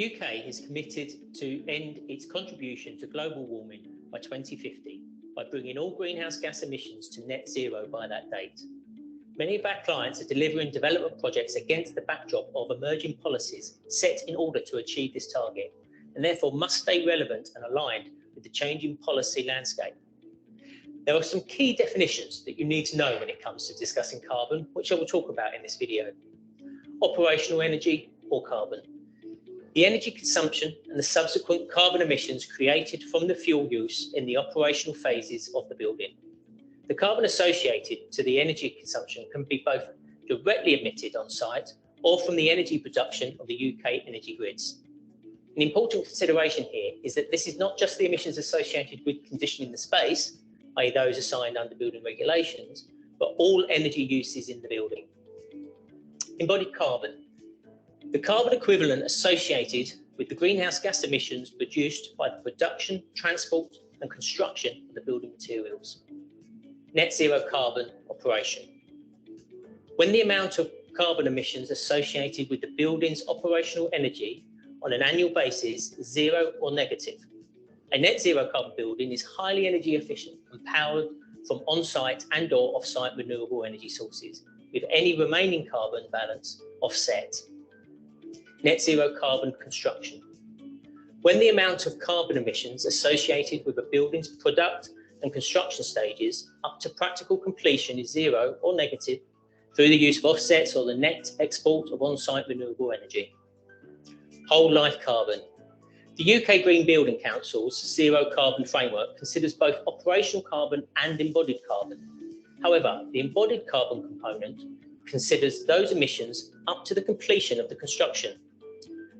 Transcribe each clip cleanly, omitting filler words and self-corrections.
The UK is committed to end its contribution to global warming by 2050 by bringing all greenhouse gas emissions to net zero by that date. Many of our clients are delivering development projects against the backdrop of emerging policies set in order to achieve this target, and therefore must stay relevant and aligned with the changing policy landscape. There are some key definitions that you need to know when it comes to discussing carbon, which I will talk about in this video. Operational energy or carbon. The energy consumption and the subsequent carbon emissions created from the fuel use in the operational phases of the building. The carbon associated to the energy consumption can be both directly emitted on site or from the energy production of the UK energy grids. An important consideration here is that this is not just the emissions associated with conditioning the space, i.e. those assigned under building regulations, but all energy uses in the building. Embodied carbon. The carbon equivalent associated with the greenhouse gas emissions produced by the production, transport and construction of the building materials. Net zero carbon operation. When the amount of carbon emissions associated with the building's operational energy on an annual basis is zero or negative. A net zero carbon building is highly energy efficient and powered from on-site and or off-site renewable energy sources, with any remaining carbon balance offset. Net zero carbon construction. When the amount of carbon emissions associated with a building's product and construction stages up to practical completion is zero or negative through the use of offsets or the net export of on-site renewable energy. Whole life carbon. The UK Green Building Council's zero carbon framework considers both operational carbon and embodied carbon. However, the embodied carbon component considers those emissions up to the completion of the construction.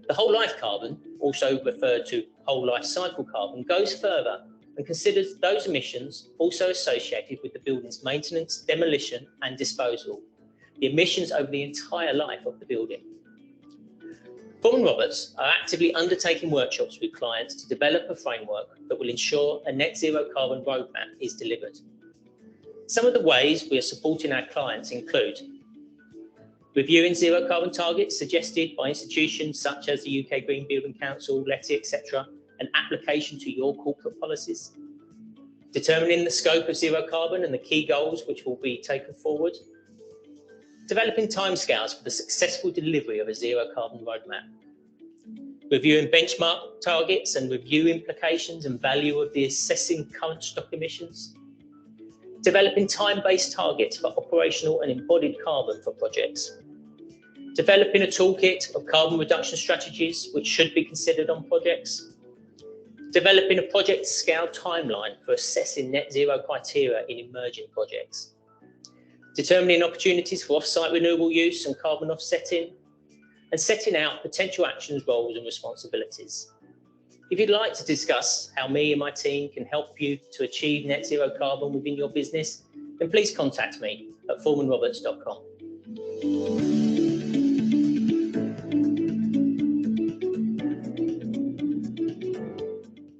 The whole life carbon, also referred to whole life cycle carbon, goes further and considers those emissions also associated with the building's maintenance, demolition and disposal, the emissions over the entire life of the building. Foreman Roberts are actively undertaking workshops with clients to develop a framework that will ensure a net zero carbon roadmap is delivered. Some of the ways we are supporting our clients include reviewing zero carbon targets suggested by institutions such as the UK Green Building Council, LETI, etc., and application to your corporate policies. Determining the scope of zero carbon and the key goals which will be taken forward. Developing timescales for the successful delivery of a zero carbon roadmap. Reviewing benchmark targets and review implications and value of the assessing current stock emissions. Developing time-based targets for operational and embodied carbon for projects. Developing a toolkit of carbon reduction strategies which should be considered on projects. Developing a project scale timeline for assessing net zero criteria in emerging projects. Determining opportunities for off-site renewable use and carbon offsetting, and setting out potential actions, roles and responsibilities. If you'd like to discuss how me and my team can help you to achieve net zero carbon within your business, then please contact me at foremanroberts.com.